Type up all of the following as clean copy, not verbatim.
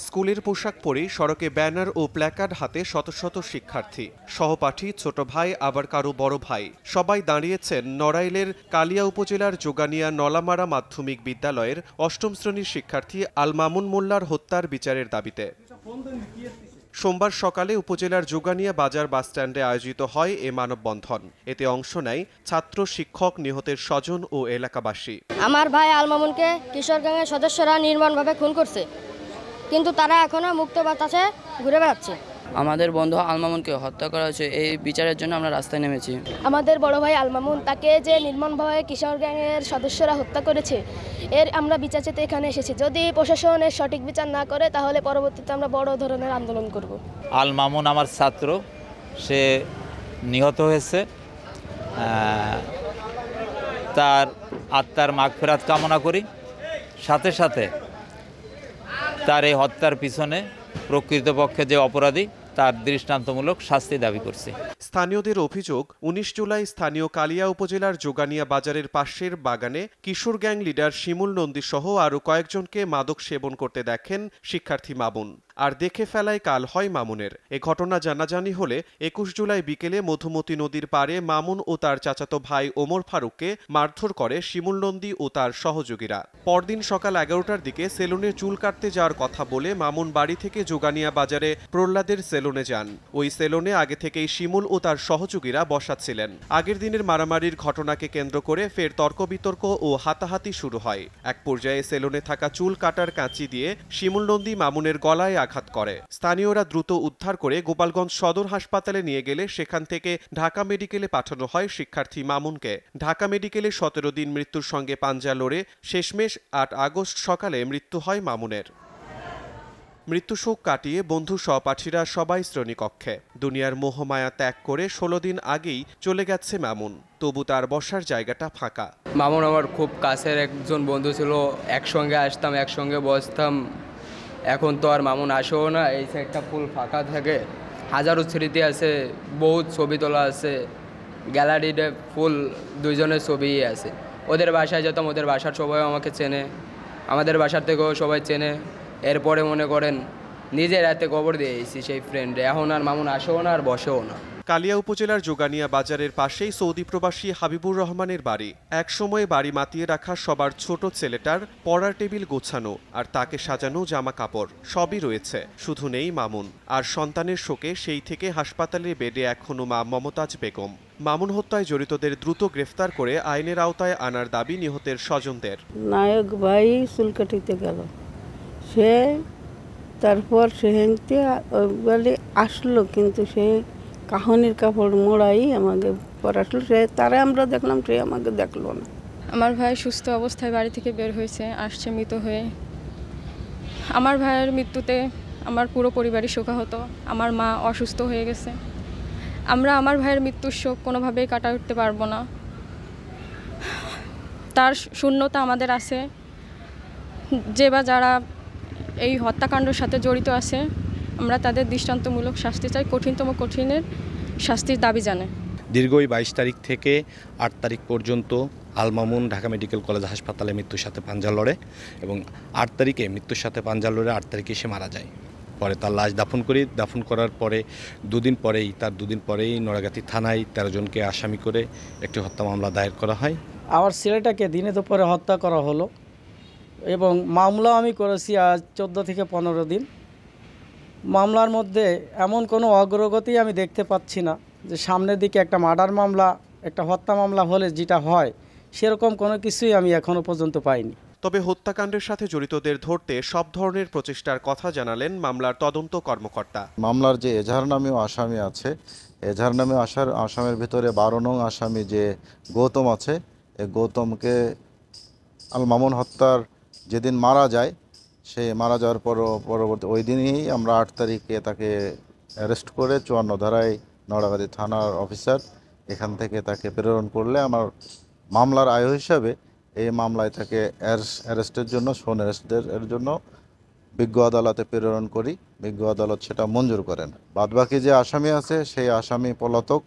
স্কুলের পোশাক পরে সড়কে ব্যানার ও প্ল্যাকার্ড হাতে শত শত শিক্ষার্থী, সহপাঠী, ছোট ভাই, আবার কারো বড় ভাই, সবাই দাঁড়িয়েছেন নড়াইলের কালিয়া উপজেলার যোগানিয়া নলামারা মাধ্যমিক বিদ্যালয়ের অষ্টম শ্রেণীর শিক্ষার্থী আল মামুন মোল্লার হত্যার বিচারের দাবিতে। সোমবার সকালে উপজেলার যোগানিয়া বাজার বাসস্ট্যান্ডে আয়োজিত হয় এ মানববন্ধন। এতে অংশ নেয় ছাত্র, শিক্ষক, নিহতের স্বজন ও এলাকাবাসী। আমার ভাই আল মামুনকে কিশোর গ্যাংয়ের সদস্যরা নির্মমভাবে খুন করছে, কিন্তু তারা এখনো মুক্ত বাতাসে ঘুরে বেড়াচ্ছে। আমাদের বন্ধু আল মামুনকে হত্যা করা হয়েছে, এই বিচারের জন্য আমরা রাস্তায় নেমেছি। আমাদের বড় ভাই আল মামুন, তাকে যে নির্মমভাবে কিশোর গ্যাংয়ের সদস্যরা হত্যা করেছে, এর আমরা বিচার চেতে এখানে এসেছি। যদি প্রশাসনের সঠিক বিচার না করে তাহলে পরবর্তীতে আমরা বড় ধরনের আন্দোলন করব। আল মামুন আমার ছাত্র, সে নিহত হয়েছে। তার আত্মার মাগফিরাত কামনা করি। সাথে সাথে তার এই হত্যার পিছনে প্রকৃতপক্ষে যে অপরাধী তার দৃষ্টান্তমূলক শাস্তি দাবি করছে। স্থানীয়দের অভিযোগ, ১৯ জুলাই স্থানীয় কালিয়া উপজেলার যোগানিয়া বাজারের পাশের বাগানে কিশোর গ্যাং লিডার শিমুল নন্দী সহ আরও কয়েকজনকে মাদক সেবন করতে দেখেন শিক্ষার্থী মামুন। আর দেখে ফেলায় কাল হয় মামুনের। এ ঘটনা জানাজানি হলে ২১ জুলাই বিকেলে মধুমতি নদীর পাড়ে মামুন ও তার চাচাতো ভাই ওমর ফারুককে মারধর করে শিমুল নন্দী ও তার সহযোগীরা। পরদিন সকাল ১১টার দিকে সেলুনে চুল কাটতে যাওয়ার কথা বলে মামুন বাড়ি থেকে যোগানিয়া বাজারে প্রহ্লাদের সেলুনে যান। ওই সেলুনে আগে থেকেই শিমুল ও তার সহযোগীরা বসা ছিলেন। আগের দিনের মারামারির ঘটনাকে কেন্দ্র করে ফের তর্ক বিতর্ক ও হাতাহাতি শুরু হয়। এক পর্যায়ে সেলুনে থাকা চুল কাটার কাঁচি দিয়ে শিমুল নন্দী মামুনের গলায় আঘাত করে। স্থানীয়রা দ্রুত উদ্ধার করে গোপালগঞ্জ সদর হাসপাতালে নিয়ে গেলে সেখান থেকে ঢাকা মেডিকেলে পাঠানো হয় শিক্ষার্থী মামুনকে। ঢাকা মেডিকেলে ১৭ দিন মৃত্যুর সঙ্গে পাঞ্জা লড়ে শেষমেশ ৮ আগস্ট সকালে মৃত্যু হয় মামুনের। মৃত্যুশোক কাটিয়ে বন্ধু সহপাঠীরা সবাই শ্রেণীকক্ষে। দুনিয়ার মোহমায়া ত্যাগ করে ১৬ দিন আগেই চলে গেছে মামুন, তবু তার বসার জায়গাটা ফাঁকা। মামুন আমার খুব কাছের একজন বন্ধু ছিল, একসঙ্গে আসতাম, একসঙ্গে বসতাম। এখন তো আর মামুন আসেও না, এই সাইডটা ফুল ফাঁকা থাকে। হাজারো স্মৃতি আছে, বহুত ছবি তোলা আছে, গ্যালারিতে ফুল দুইজনের ছবিই আছে। ওদের বাসায় যেতাম, ওদের বাসার সবাই আমাকে চেনে, আমাদের বাসার থেকেও সবাই চেনে। এরপরে মনে করেন নিজের হাতে কবর দিয়েছি সেই ফ্রেন্ডে। এখন আর মামুন আসেও না আর বসেও না। কালিয়া উপজেলার যোগানিয়া বাজারের পাশেই সৌদি প্রবাসী হাবিবুর রহমানের বাড়ি। একসময় বাড়ি মাতিয়ে রাখা সবার ছোট ছেলেটার পড়ার টেবিল গোছানো আর তাকে সাজানো জামা কাপড় সবই রয়েছে, শুধু নেই মামুন। আর সন্তানের শোকে সেই থেকে হাসপাতালের বেডে এখনো মা মমতাজ বেগম। মামুন হত্যায় জড়িতদের দ্রুত গ্রেফতার করে আইনের আওতায় আনার দাবি নিহতের স্বজনদের। নায়ক ভাই চুল কাটিতে গেল, সে তারপর সেহেনতে আসলো, কিন্তু সে কাহনির কাপড় মোড়াই আমাকে পড়াশলো। সে তারা আমরা দেখলাম, সে আমাকে দেখলো না। আমার ভাই সুস্থ অবস্থায় বাড়ি থেকে বের হয়েছে, আসছে মৃত হয়ে। আমার ভাইয়ের মৃত্যুতে আমার পুরো পরিবারই শোকাহত। আমার মা অসুস্থ হয়ে গেছে। আমরা আমার ভাইয়ের মৃত্যুর শোক কোনোভাবেই কাটা উঠতে পারবো না। তার শূন্যতা আমাদের আছে। যে বা যারা এই হত্যাকাণ্ডের সাথে জড়িত আছে, আমরা তাদের দৃষ্টান্তমূলক শাস্তি চাই, কঠিনতম কঠিনের শাস্তির দাবি জানাই। দীর্ঘ ২২ তারিখ থেকে ৮ তারিখ পর্যন্ত আল মামুন ঢাকা মেডিকেল কলেজ হাসপাতালে মৃত্যুর সাথে পাঞ্জা লড়ে এবং ৮ তারিখে মৃত্যুর সাথে পাঞ্জা লড়ে ৮ তারিখে সে মারা যায়। পরে তার লাশ দাফন করি। দাফন করার পরে দুদিন পরেই নড়াগাতি থানায় ১৩ জনকে আসামি করে একটি হত্যা মামলা দায়ের করা হয়। আমার ছেলেটাকে দিনে দুপুরে হত্যা করা হলো এবং মামলা আমি করেছি আজ ১৪ থেকে ১৫ দিন। মামলার মধ্যে এমন কোনো অগ্রগতি আমি দেখতে পাচ্ছি না যে সামনের দিকে একটা মার্ডার মামলা, একটা হত্যা মামলা হলে যেটা হয় সেরকম কোনো কিছুই আমি এখনো পর্যন্ত পাইনি। তবে হত্যাকাণ্ডের সাথে জড়িতদের ধরতে সব ধরনের প্রচেষ্টার কথা জানালেন মামলার তদন্ত কর্মকর্তা। মামলার যে এজাহার নামীয় আসামি আছে, এজাহার নামীয় আসামির ভিতরে ১২ নং আসামি যে গৌতম আছে, এই গৌতমকে আল মামুন হত্যার যেদিন মারা যায়, সে মারা যাওয়ার পরবর্তী ওই দিনই আমরা ৮ তারিখে তাকে অ্যারেস্ট করে ৫৪ ধারায় নড়াগাতি থানার অফিসার এখান থেকে তাকে প্রেরণ করলে আমার মামলার আয় হিসাবে এই মামলায় তাকে অ্যারেস্টের জন্য এর জন্য বিজ্ঞ আদালতে প্রেরণ করি। বিজ্ঞ আদালত সেটা মঞ্জুর করেন। বাদবাকি যে আসামি আছে সেই আসামি পলাতক।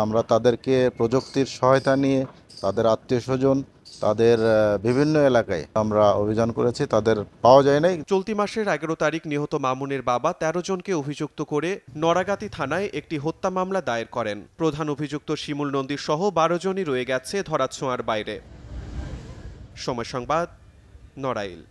আমরা তাদেরকে প্রযুক্তির সহায়তা নিয়ে তাদের আত্মীয় স্বজন তাদের বিভিন্ন এলাকায় আমরা অভিযান করেছি, তাদের পাওয়া যায় নাই। চলতি মাসের 11 তারিখ নিহত মামুনের বাবা 13 জনকে অভিযুক্ত করে নড়াগাতি থানায় একটি হত্যা মামলা দায়ের করেন। প্রধান অভিযুক্ত শিমুল নন্দী সহ 12 জনই রয়ে গেছে ধরাছোঁয়ার বাইরে। সময় সংবাদ, নড়াইল।